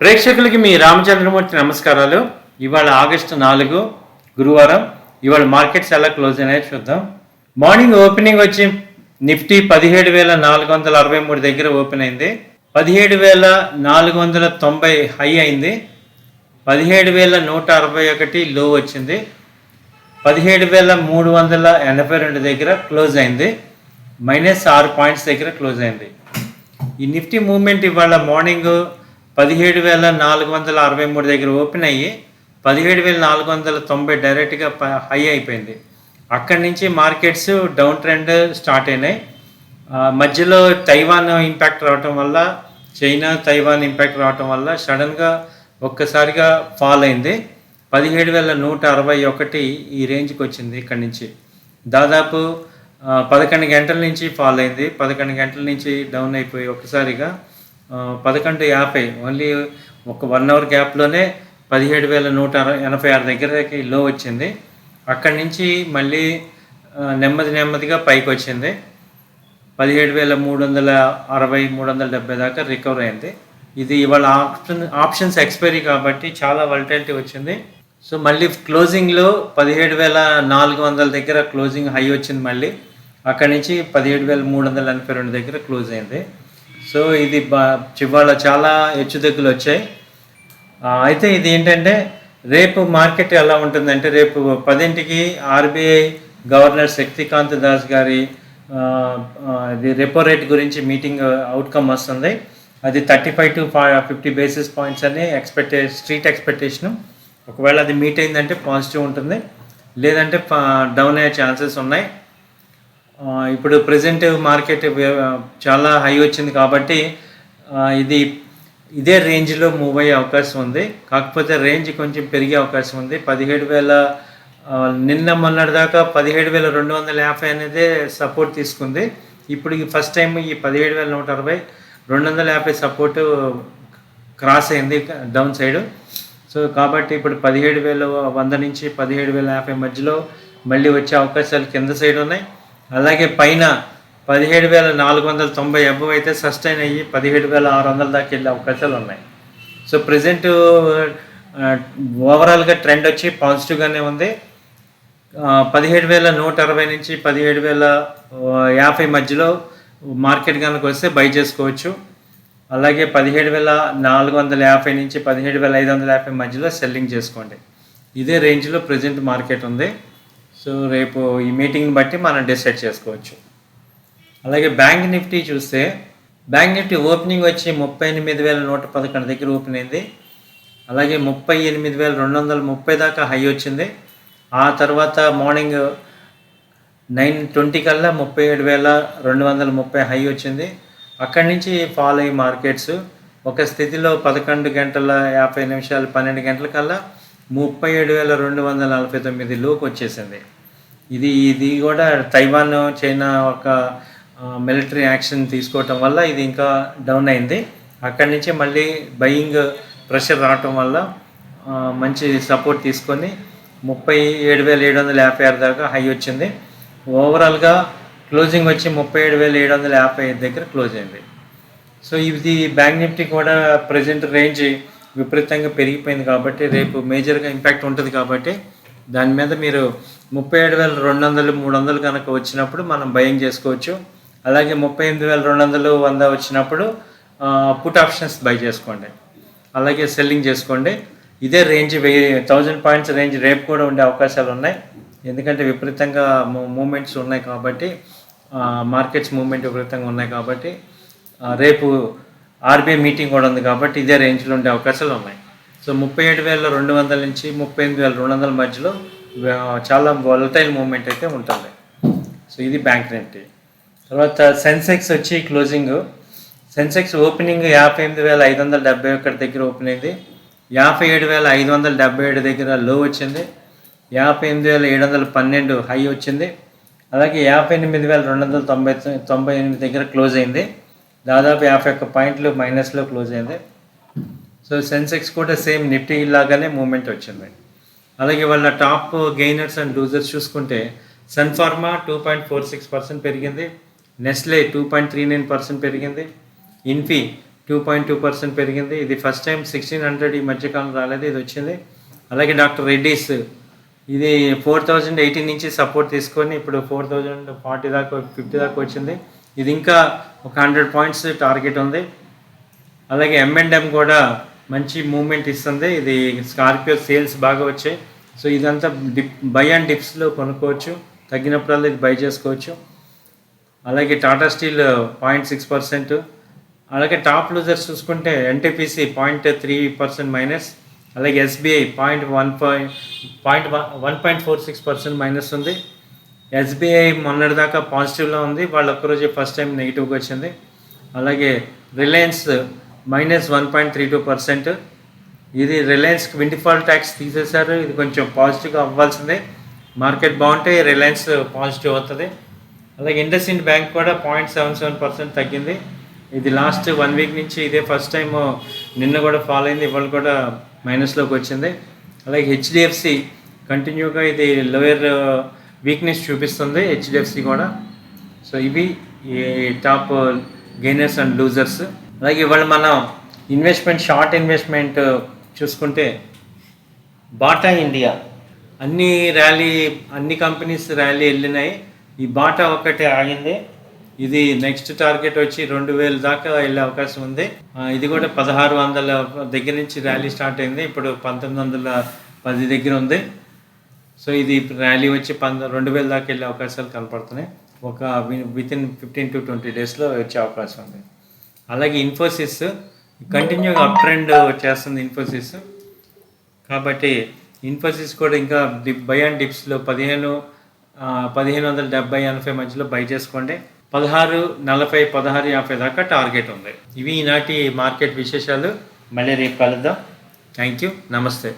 ప్రేక్షకులకి మీ రామచంద్రమూర్తి నమస్కారాలు. ఇవాళ ఆగస్టు 4 గురువారం. ఇవాళ మార్కెట్స్ ఎలా క్లోజ్ అయినాయో చూద్దాం. మార్నింగ్ ఓపెనింగ్ వచ్చి నిఫ్టీ 17,463 దగ్గర ఓపెన్ అయింది. 17,490 హై అయింది. 17,161 లో వచ్చింది. 17,382 దగ్గర క్లోజ్ అయింది. -6 పాయింట్స్ దగ్గర క్లోజ్ అయింది. ఈ నిఫ్టీ మూవ్మెంట్ ఇవాళ మార్నింగ్ 17,463 దగ్గర ఓపెన్ అయ్యి 17,490 డైరెక్ట్గా హై అయిపోయింది. అక్కడి నుంచి మార్కెట్స్ డౌన్ ట్రెండ్ స్టార్ట్ అయినాయి. మధ్యలో తైవాన్ ఇంపాక్ట్ రావటం వల్ల, చైనా తైవాన్ ఇంపాక్ట్ రావటం వల్ల సడన్గా ఒక్కసారిగా ఫాల్ అయింది. 17,161 ఈ రేంజ్కి వచ్చింది. ఇక్కడి నుంచి దాదాపు 11 గంటల నుంచి ఫాల్ అయింది. 11 గంటల నుంచి డౌన్ అయిపోయి ఒక్కసారిగా 11:50 ఓన్లీ ఒక 1 అవర్ గ్యాప్లోనే 17,186 దగ్గరకి లో వచ్చింది. అక్కడి నుంచి మళ్ళీ నెమ్మదిగా పైకి వచ్చింది. 17,360 370 దాకా రికవర్ అయింది. ఇది ఇవాళ ఆప్షన్స్ ఎక్స్పైరీ కాబట్టి చాలా వాలటిలిటీ వచ్చింది. సో మళ్ళీ క్లోజింగ్లో 17,400 దగ్గర క్లోజింగ్ హై వచ్చింది. మళ్ళీ అక్కడి నుంచి 17,382 దగ్గర క్లోజ్ అయింది. సో ఇది ఇవాళ చాలా హెచ్చుతగ్గులు వచ్చాయి. అయితే ఇది ఏంటంటే రేపు మార్కెట్ ఎలా ఉంటుందంటే, రేపు 10ంటికి ఆర్బీఐ గవర్నర్ శక్తికాంత్ దాస్ గారి ఇది రెపో రేట్ గురించి మీటింగ్ అవుట్కమ్ వస్తుంది. అది 35 to 50 బేసిస్ పాయింట్స్ అని స్ట్రీట్ ఎక్స్పెక్టేషను. ఒకవేళ అది మీట్ అయిందంటే పాజిటివ్ ఉంటుంది, లేదంటే డౌన్ అయ్యే ఛాన్సెస్ ఉన్నాయి. ఇప్పుడు ప్రజెంట్ మార్కెట్ చాలా హై వచ్చింది కాబట్టి ఇదే రేంజ్లో మూవ్ అయ్యే అవకాశం ఉంది. కాకపోతే రేంజ్ కొంచెం పెరిగే అవకాశం ఉంది. 17,000 నిన్న మొన్నటి దాకా 17,250 అనేది సపోర్ట్ తీసుకుంది. ఇప్పుడు ఫస్ట్ టైం ఈ 17,160 250 సపోర్టు క్రాస్ అయింది డౌన్ సైడ్. సో కాబట్టి ఇప్పుడు 17,100 నుంచి 17,050 మధ్యలో మళ్ళీ వచ్చే అవకాశాలు కింద సైడ్ ఉన్నాయి. అలాగే పైన 17,490 అబవ్ అయితే సస్టైన్ అయ్యి 17,600 దాకా వెళ్ళే అవకాశాలు ఉన్నాయి. సో ప్రజెంట్ ఓవరాల్గా ట్రెండ్ వచ్చి పాజిటివ్గానే ఉంది. 17,160 నుంచి 17,050 మధ్యలో మార్కెట్ కనుక వస్తే బై చేసుకోవచ్చు. అలాగే 17,450 నుంచి 17,550 మధ్యలో సెల్లింగ్ చేసుకోండి. ఇదే రేంజ్లో ప్రజెంట్ మార్కెట్ ఉంది. సో రేపు ఈ మీటింగ్ని బట్టి మనం డిసైడ్ చేసుకోవచ్చు. అలాగే బ్యాంక్ నిఫ్టీ చూస్తే, బ్యాంక్ నిఫ్టీ ఓపెనింగ్ వచ్చి 38,111 దగ్గర ఓపెన్ అయింది. అలాగే 38,230 దాకా హై వచ్చింది. ఆ తర్వాత మార్నింగ్ 9:20 కల్లా 37,230 హై వచ్చింది. అక్కడి నుంచి ఫాల్ అయ్యి మార్కెట్స్ ఒక స్థితిలో 11:50 12 గంటల కల్లా 37,249 లోకి వచ్చేసింది. ఇది కూడా తైవాన్ చైనా ఒక మిలిటరీ యాక్షన్ తీసుకోవటం వల్ల ఇది ఇంకా డౌన్ అయింది. అక్కడి నుంచి మళ్ళీ బయింగ్ ప్రెషర్ రావటం వల్ల మంచి సపోర్ట్ తీసుకొని 37,756 దాకా హై వచ్చింది. ఓవరాల్గా క్లోజింగ్ వచ్చి 37,755 దగ్గర క్లోజ్ అయింది. సో ఇది బ్యాంక్ నిఫ్టీ కూడా ప్రజెంట్ రేంజ్ విపరీతంగా పెరిగిపోయింది కాబట్టి రేపు మేజర్గా ఇంపాక్ట్ ఉంటుంది. కాబట్టి దాని మీద మీరు 37,200 300 కనుక వచ్చినప్పుడు మనం బయింగ్ చేసుకోవచ్చు. అలాగే 38,200 100 వచ్చినప్పుడు పుట్ ఆప్షన్స్ బై చేసుకోండి. అలాగే సెల్లింగ్ చేసుకోండి. ఇదే రేంజ్ 1000 పాయింట్స్ రేంజ్ రేపు కూడా ఉండే అవకాశాలు ఉన్నాయి. ఎందుకంటే విపరీతంగా మూమెంట్స్ ఉన్నాయి కాబట్టి, మార్కెట్స్ మూమెంట్ విపరీతంగా ఉన్నాయి కాబట్టి, రేపు ఆర్బీఐ మీటింగ్ కూడా ఉంది కాబట్టి ఇదే రేంజ్లో ఉండే అవకాశాలు ఉన్నాయి. సో 37,200 నుంచి 38,200 మధ్యలో చాలా వాలటైల్ మూమెంట్ అయితే ఉంటుంది. సో ఇది బ్యాంక్ నిఫ్టీ. తర్వాత సెన్సెక్స్ వచ్చి క్లోజింగ్, సెన్సెక్స్ ఓపెనింగ్ 58,571 దగ్గర ఓపెన్ అయింది. 57,577 దగ్గర లో వచ్చింది. 58,712 హై వచ్చింది. అలాగే 58,298 దగ్గర క్లోజ్ అయింది. దాదాపు 51 పాయింట్లు మైనస్లో క్లోజ్ అయింది. సో సెన్సెక్స్ కూడా సేమ్ నిఫ్టీ లాగానే మూమెంట్ వచ్చింది. అలాగే వాళ్ళ టాప్ గెయినర్స్ అండ్ లూజర్స్ చూసుకుంటే, సన్ ఫార్మా 2.46% పెరిగింది. నెస్లే 2.39% పెరిగింది. ఇన్ఫీ 2.2% పెరిగింది. ఇది ఫస్ట్ టైం 1600 ఈ మధ్యకాలం రాలేదు, ఇది వచ్చింది. అలాగే డాక్టర్ రెడ్డీస్ ఇది 4018 నుంచి సపోర్ట్ తీసుకొని ఇప్పుడు 4040 దాకా 50 దాకా వచ్చింది. ఇది ఇంకా ఒక 100 పాయింట్స్ టార్గెట్ ఉంది. అలాగే M&M కూడా మంచి మూమెంట్ ఇస్తుంది. ఇది స్కార్పియో సేల్స్ బాగా వచ్చాయి. సో ఇదంతా బై అండ్ డిప్స్లో కొనుక్కోవచ్చు, తగ్గినప్పుడల్లా ఇది బై చేసుకోవచ్చు. అలాగే టాటా స్టీల్ 0.6%. అలాగే టాప్ లూజర్స్ చూసుకుంటే NTPC 0.3% మైనస్, అలాగే SBI 1.46% మైనస్ ఉంది. SBI మొన్నటిదాకా పాజిటివ్లో ఉంది, వాళ్ళు ఒక్కరోజు ఫస్ట్ టైం నెగిటివ్గా వచ్చింది. అలాగే రిలయన్స్ -1.32%. ఇది రిలయన్స్కి విండిఫాల్ ట్యాక్స్ తీసేశారు, ఇది కొంచెం పాజిటివ్గా అవ్వాల్సిందే. మార్కెట్ బాగుంటే రిలయన్స్ పాజిటివ్ అవుతుంది. అలాగే ఇండస్ఇండ్ బ్యాంక్ కూడా 0.77% తగ్గింది. ఇది లాస్ట్ 1 వీక్ నుంచి ఇదే ఫస్ట్ టైం, నిన్న కూడా ఫాల్ అయింది, ఇవాళ కూడా మైనస్లోకి వచ్చింది. అలాగే HDFC కంటిన్యూగా ఇది లోయర్ వీక్నెస్ చూపిస్తుంది, HDFC కూడా. సో ఇవి ఈ టాప్ గెయినర్స్ అండ్ లూజర్స్. అలాగే ఇవాళ మనం ఇన్వెస్ట్మెంట్, షార్ట్ ఇన్వెస్ట్మెంట్ చూసుకుంటే బాటా ఇండియా అన్ని కంపెనీస్ ర్యాలీ వెళ్ళినాయి, ఈ బాటా ఒక్కటే ఆగింది. ఇది నెక్స్ట్ టార్గెట్ వచ్చి 2000 దాకా వెళ్ళే అవకాశం ఉంది. ఇది కూడా 1600 దగ్గర నుంచి ర్యాలీ స్టార్ట్ అయింది, ఇప్పుడు 1910 దగ్గర ఉంది. సో ఇది ర్యాలీ వచ్చి 2000 దాకా వెళ్ళే అవకాశాలు కనపడుతున్నాయి. ఒక వితిన్ 15 to 20 డేస్లో వచ్చే అవకాశం ఉంది. అలాగే ఇన్ఫోసిస్ కంటిన్యూగా అప్ ట్రెండ్ చేస్తుంది ఇన్ఫోసిస్, కాబట్టి ఇన్ఫోసిస్ కూడా ఇంకా బై అండ్ డిప్స్లో 1570-80 మధ్యలో బై చేసుకోండి. 1640, 1650 దాకా టార్గెట్ ఉంది. ఇవి ఈనాటి మార్కెట్ విశేషాలు. మళ్ళీ రేపు కలుద్దాం. థ్యాంక్ యూ, నమస్తే.